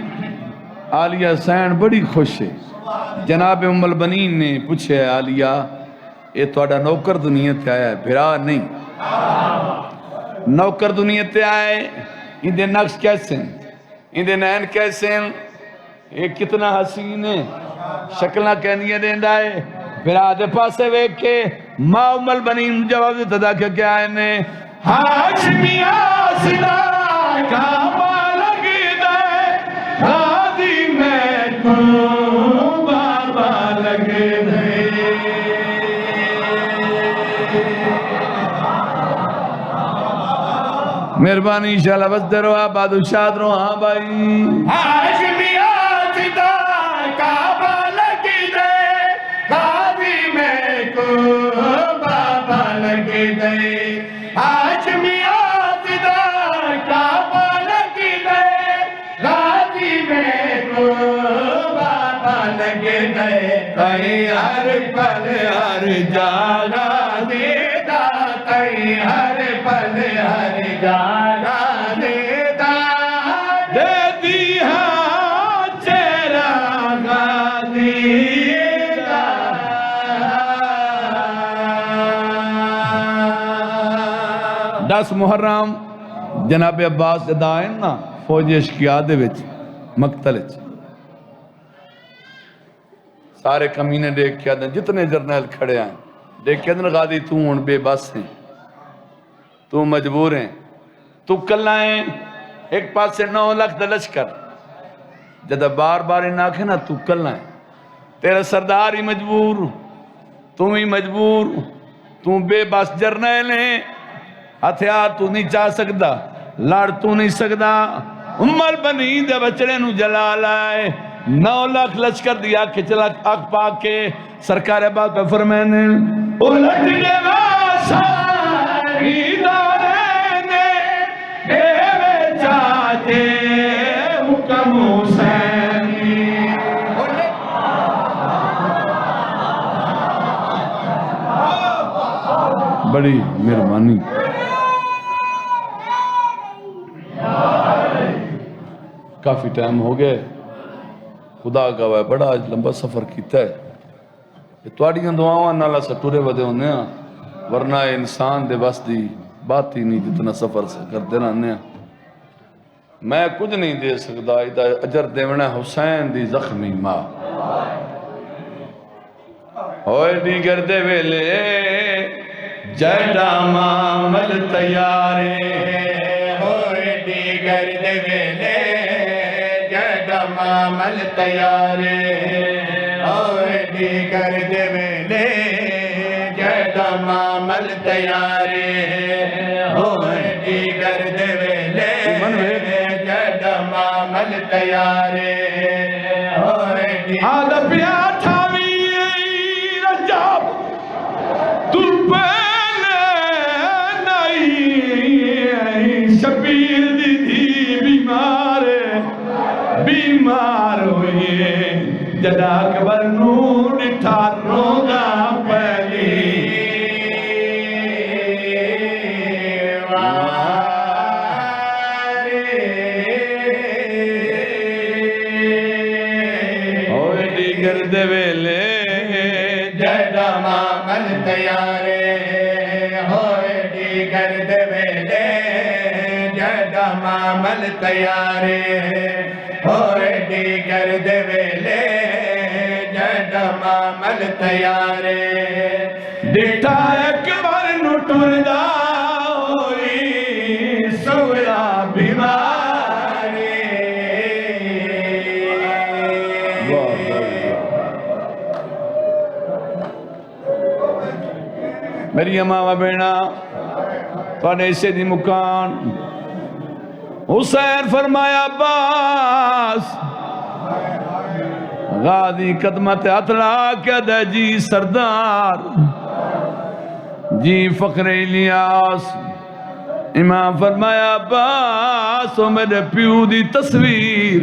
عالیہ سین بڑی خوش ہے جناب ام البنین نے پوچھے عالیہ یہ توڑا نوکر دنیا تے آیا ہے بھرا نہیں نوکر دنیا تے آئے ان دے نقش کیسے ہیں ان دے نین کیسے ہیں یہ کتنا حسین ہے شکلہ کہنیے دیندہ ہے بھرا دے پاسے ویک کے ماں ام البنین جواب دے تدا کیا آئے نے ہاشمیہ صدا کا مالک دے غازی میں تو بابا لگ دے مہربانی انشاءاللہ بس دے رہا بادشاہ رو ہاں بھائی ہاشمیہ صدا کا مالک دے غازی میں کو بابا لگ دے ہاشمیہ صدا کا مالک دے غازی میں کو بابا لگ دے کہیں ہر پل ہر جانا دیتا کہیں ہر پل ہر جانا دیتا دے دیا چہرہ غازی دا 10 محرم جناب عباس ادا ہے نا فوجی اشکیاء دے وچ مقتل وچ سارے کمینے دیکھ کے آدھیں جتنے جرنیل کھڑے ہیں دیکھ کے آدھیں غازی تو ان بے بس ہیں تو مجبور ہیں تو کلائیں ایک پاس سے 9 لاکھ دلش کر جدہ بار بار انہاں کے نا تو کلائیں تیرا سردار ہی مجبور تم ہی مجبور تم بے بس جرنیل ہیں ہتھیار تو نہیں چاہ سکتا لڑ تو نہیں سکتا ام البنین دے بچڑے نو جلال آئے 9 لاکھ لشکر دیا کہ چلا اک پاک کے سرکار بات پہ فرمینے الٹ جوا سارے بڑی مہربانی کافی ٹائم ہو گئے خدا کا ہے بڑا آج لمبا سفر کیتا ہے یہ تواڑیاں دعاواں نال اساں ٹرے ودے ہوندے ہاں ورنہ انسان دے بس دی بات ہی نہیں جتنا سفر سے کرتے رہنے ہیں میں کچھ نہیں دے سکتا ادھا اجر دیونا حسین دی زخمی ماں ہوئے دیگر دے ویلے جیڑا معامل تیارے ہوئے دیگر دے ویلے جیڑا معامل تیارے ہوئے دیگر دے ویلے جیڑا معامل تیارے ہوئے دیگر دے ویلے جیڑا معامل تیارے ہوئے آدھا پیا ٹھاوی رجاب تو پہلے نہیں شبیر دی تھی بیمار ہوئے جدا اکبر نور ڈٹھا روگا پہلی ہوئے دیگر دے ویلے جیڑا معامل تیارے ہوئے دیگر دے ویلے جیڑا معامل تیارے ہوئے دیگر دے ویلے جیڑا معامل تیارے ڈٹھا اکبر نو ٹردا ہوئی سویا بیمارے میری اماں بینا پانے اسے دی مکان حسین فرمایا عباس غازی قدمت اطلاع کیا دے جی سردار جی فخر الیاس امام فرمایا عباس او میرے پیو دی تصویر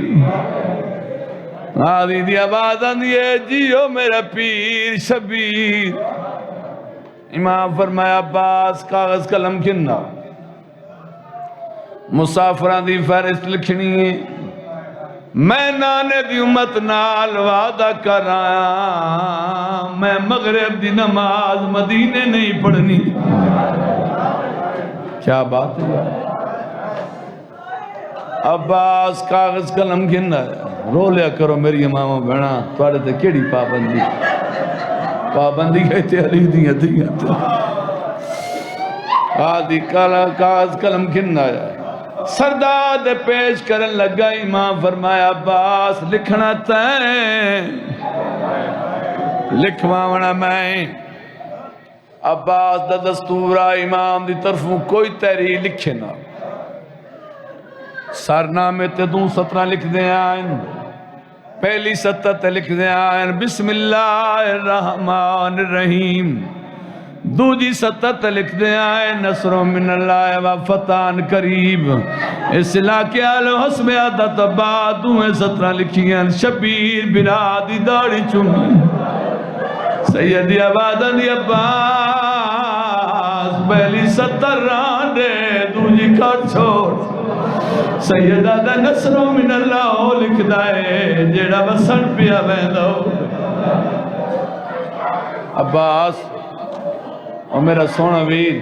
غازی دی آواز آندی ہے جیو میرا پیر شبیر امام فرمایا عباس کاغذ قلم کنا مسافران دی فہرست لکھنی ہے میں نانے دی امت نال وعدہ کر آیا میں مغرب دی نماز مدینے نہیں پڑھنی کیا بات ہے عباس کاغذ قلم کنا ہے رو لیا کرو میری امامہ بہنا توڑے تے کیڑی پابندی کہتے علی دیاں دیاں آدھی کاغذ قلم کنا ہے سردار دے پیش کرن لگا امام فرمایا عباس لکھنا تین لکھواونا میں عباس دا دستورہ امام دی طرفوں کوئی تحریر لکھے نا سرنامے تے دوں 17 لکھ دیں آئین پہلی 7 لکھ دیں آئین بسم اللہ الرحمن الرحیم دوجی 7 لکھ دیں آئے نصر من اللہ و فتح قریب اس علاقے آل حسب عدد بعد دوئے 17 لکھیں شبیر برادی داڑی چونی سیدی آبادن دی عباس پہلی 70 راندے دوجی کٹ چھوڑ سیدہ دا نصر من اللہ لکھ دائے جیڑا بسن پیا بیندو عباس اور میرا سونا ویر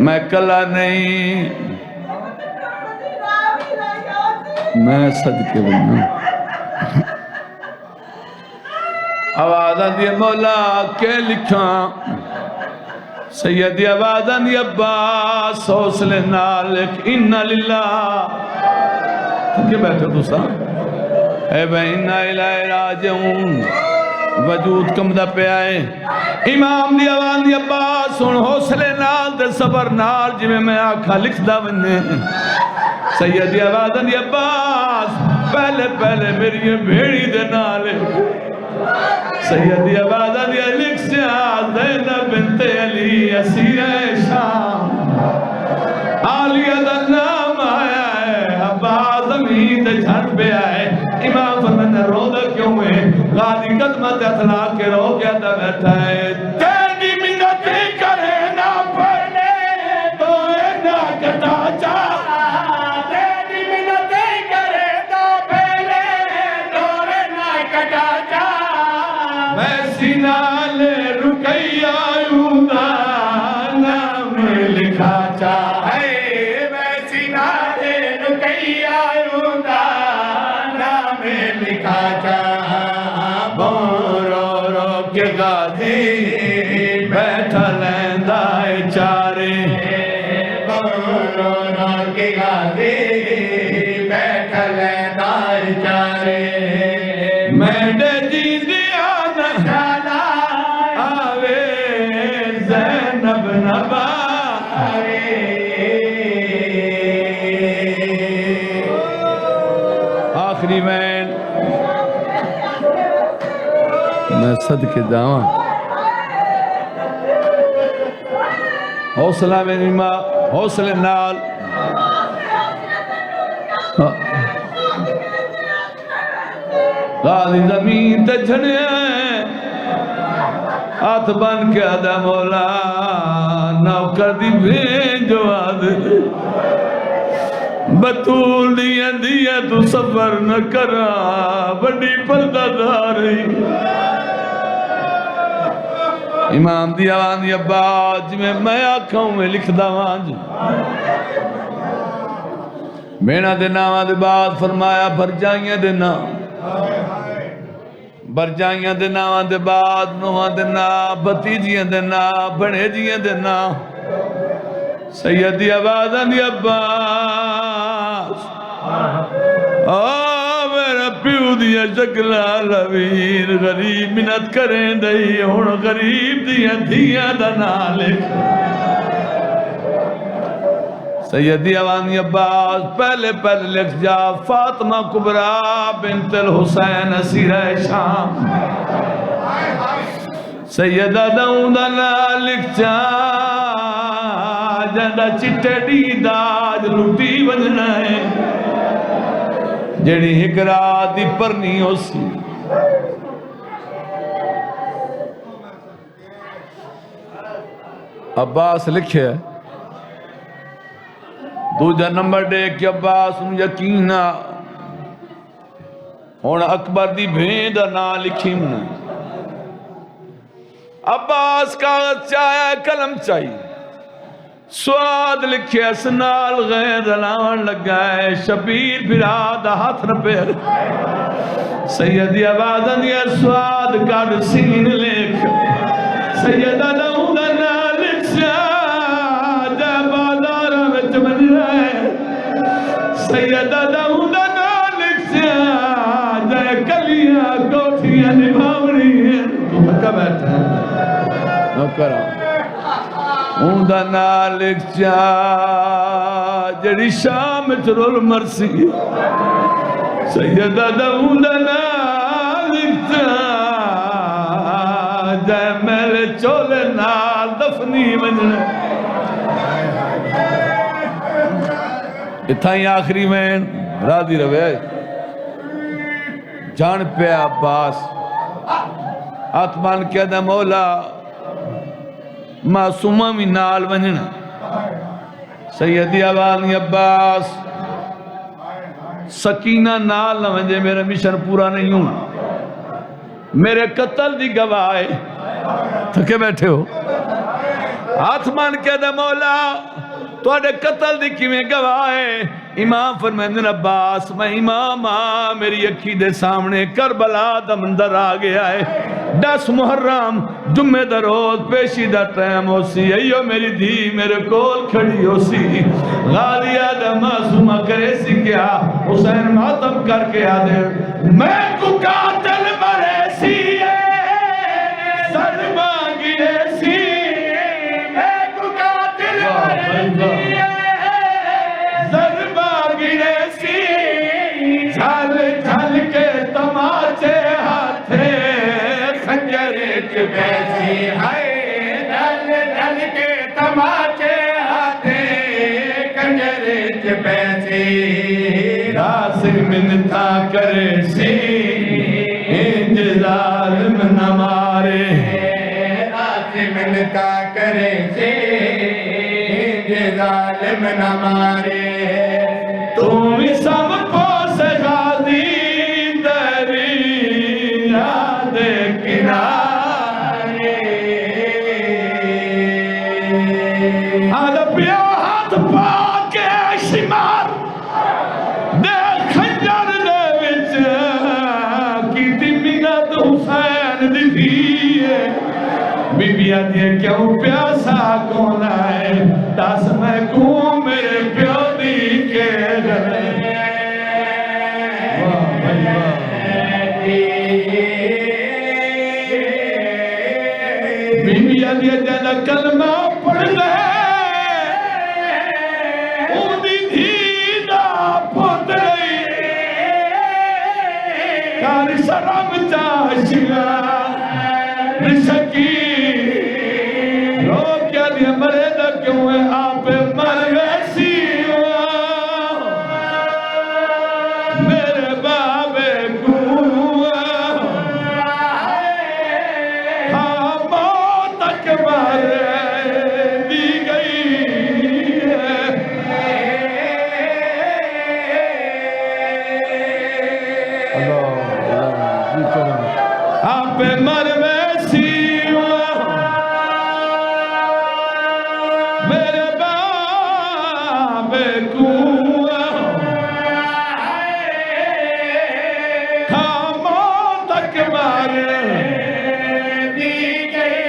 میں کلا نہیں میں صدقے بننا آوازاں دی مولا کے لکھاں سیدی آوازاں دی عباس حوصلے نالک انہا للہ کہ بیٹھے دوسرا اے بے انہا الہ راجعون وجود کم دا پہ آئے امام دی آوان دی عباس سن حوصلے نال دے صبر نال جی میں آکھا لکھ دا بننے سیدی آوان دی عباس پہلے میری بھیڑی دے نالے سیدی آوان دی لکھ سے زینب بنت علی اسیر شام عالیہ دا نام آیا ہے عباس امید جھن پہ آئے امام فرمانے رو دا کیوں ہے غازی قدمت اطلاع کے رو کیا دا بیٹھا ہے تیری منتی کرے رو رو کے غازی بیٹھل دار چارے میڈے جی دیا نہ چالا آوے زینب نبا آخری میں صدقے جاواں حوصلہ میری ماں حوصلے نال غازی زمین تے جھڑے ہاتھ بن کے آدھا مولا نوکر دی بھین جو آدھے بطول دیا دیا تو سفر نہ کرا بڑی پردہ داری امام دی آوان دی عباد میں آنکھوں میں لکھ دا وانج بینا دے ناوان دے بعد فرمایا برجائیاں دے نام برجائیاں دے ناوان دے بعد نوان دے نام بتیجیاں دے نام بڑے جیاں دے نام سیدی آباداں دی عباس میرا پیو دیا شکلہ لویر غریب منت کریں دئی ہون غریب دیا دیا دنالک سیدی آوانی عباس پہلے لکھ جا فاطمہ کبرا بنت الحسین اسیرہ شام سیدہ داؤدہ لکھ جا جندہ چٹے ڈی داج لٹی بجنا ہے جڑی ہکرا دی پرنی ہو سی عباس لکھے دوجہ نمبر دے کہ عباس یقینا ہونا اکبر دی بھین دا نا لکھی من عباس کاغذ چاہیا قلم چاہیے سواد لکھے اسنال غیر دلاون لگائے شبیر برادہ ہاتھ رپیر سیدی آبادن یا سواد کارڈ سین لکھ سیدہ داؤدہ لکھ جا بادارہ وچ بن رہے سیدہ داؤدہ لکھ جا کلیاں کوٹھیاں نبھاوڑی ہیں تو تھکا بیٹھا ہے نوکرہ اوندا نالک چا جڑی شام چرول مرسی سیدہ اوندا نالک چا جائے میلے چولے نال دفنی منجنے اتھائی آخری میں راضی روے جان پہ عباس آتمان کہہ دا مولا معصومہ میں نال ونجنا سیدی آوانی عباس سکینہ نال نہ ونجے میرا مشن پورا نہیں ہوں میرے قتل دی گواہ تھکے بیٹھے ہو آتمان کہہ دا مولا تو اڈے قتل دی کی میں گواہ امام فرمیندن عباس میں امام میری اکھی دے سامنے کربلا دا مندر آ گیا ہے 10 محرم جمعہ دا روز پیشی دا ٹائم ہو سی ایو میری دھی میرے کول کھڑی ہو سی غالیہ دا معصومہ کرے سی کیا حسین ماتم کر کے آدھے میں کو قاتل مرے سی سر مانگی سی میں کو قاتل مرے سی سر مانگی سی جھل جھل کے تماچے ہاتھے بیسی ہے ڈل ڈل کے تماچے ہاتھے کنجرے چ بیسی راس منتا کرے سی انج ظالم نہ مارے راس منتا کرے سی انج ظالم نہ مارے تم سب کو سے غازی تیری یاد کنارے آدھا پیا ہاتھ پاکے شمار دے خنجر دے وچ کیتی منت حسین دی دیئے بی بی آدھے کیوں پیاسا کون آئے دس میں کون میرے دا کلمہ پڑھ لے اونی دھی دا پوتری کار شرم چاشیا رشکی رو کیا دیا مرے دا کیوں ہے آپ مر ویسی میرے بابے کو ہاں موت اکبر دی گئی آپ مر ویسی میرے بابے کو ہاں موت اکبر دی گئی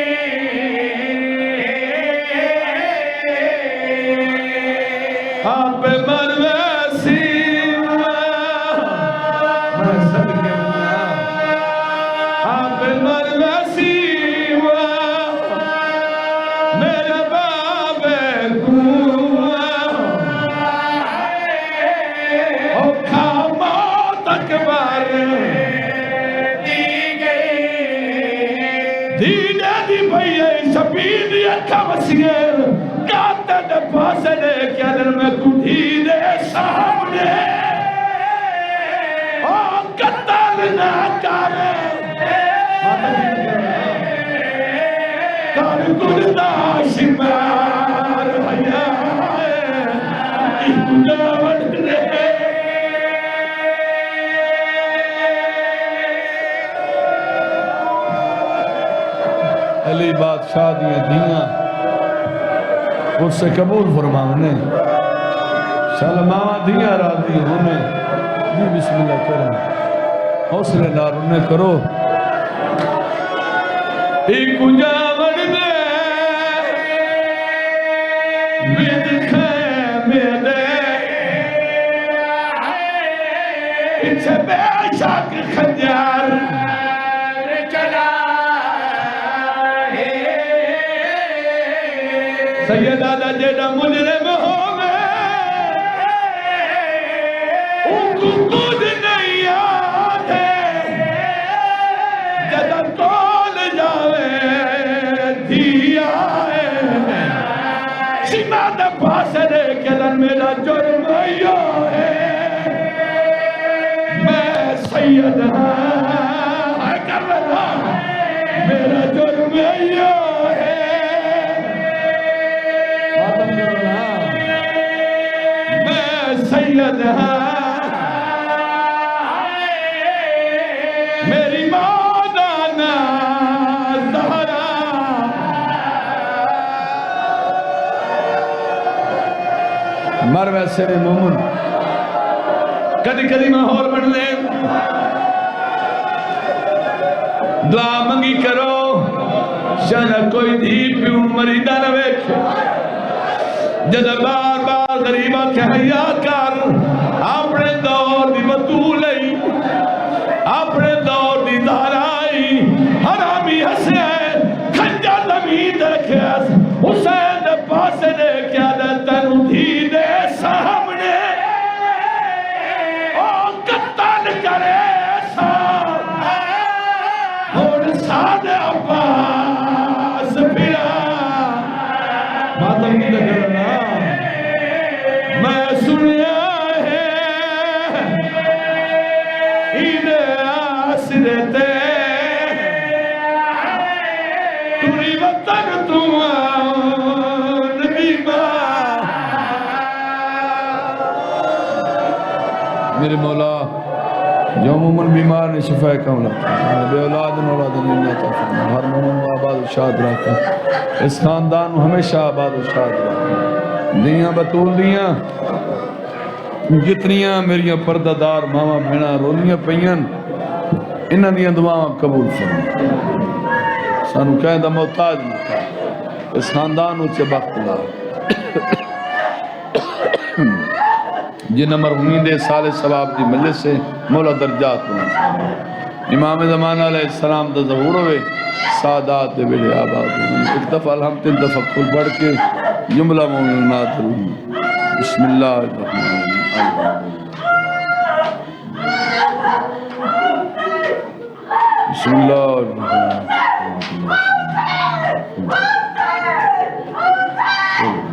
آپ مر ویسی آپ مر ویسی میرے بابے کو اوکھا موت اکبر دی گئی دینے دی بھئیے شبید اکھا وسیے کاتے دے پاسے دے کیا در میں کو دینے سامنے قتل نہ کرے کار گردہ شمار حیاء جاوڑ رہے علی بادشاہ دیا دیاں اس سے قبول فرماؤنے سلمان دیاں راضی ہونے جی بسم اللہ کریں حوصلے نار انہیں کرو ایک جاوڑ دے بید خیمے دے پیچھے بے شاک خنجار چلا سیدہ دا جیڑا مجرم ہو گئے ان کو کود نہیں آتے جدہ کول جاوے دیا ہے سینا دے پاسے دے کے دن میرا جرم ایو ہے میں سید ہاں کر رہا میرا جرم ایو ہے خاتم کرنا میں سید ہاں میری مادانا زہرا مر ویسے نے مومن کدی کدی ماحول بن لے دعا منگی کرو شاید کوئی دھی پیون مریدہ نہ ویکھے جدہ بار بار غریبہ کے حیاء کر اپنے دور دی بطولئی اپنے دور دی دارائی حرامی ہسے کھنجا زمین دیکھے حسین دے پاسے دیکھے دے تنو دھی دے سامنے او قتل کرے اور سادے عباس پھرا ماتم کی دکھرنا میں سنیا ہے انہیں آسرتے توری وطن تمہان بیمار میرے مولا جو مومن بیمار نے شفاء کاملہ بے اولاد اولاد نہیں عطا فرما ہر مومن آباد و شاد رکھا اس خاندان ہمیشہ آباد و شاد رکھا دیاں بطول دیاں جتنیاں میریاں پردہ دار ماما بھینا رولیاں پئین انہاں دیاں دعاں قبول فرما سانو کہیں دا محتاج مکا اس خاندان اچھے بخت لا جن مرحومین دے سال ثواب دی مجلس سے مولا درجات بنا امام زمانہ علیہ السلام دا ظہور ہوئے سادات دے بیڑے آباد ہوئے ایک دفعہ الحمد تین دفعہ کھل پڑھ کے جملہ مومنات روح بسم اللہ الرحمن الرحیم بسم اللہ الرحمن الرحیم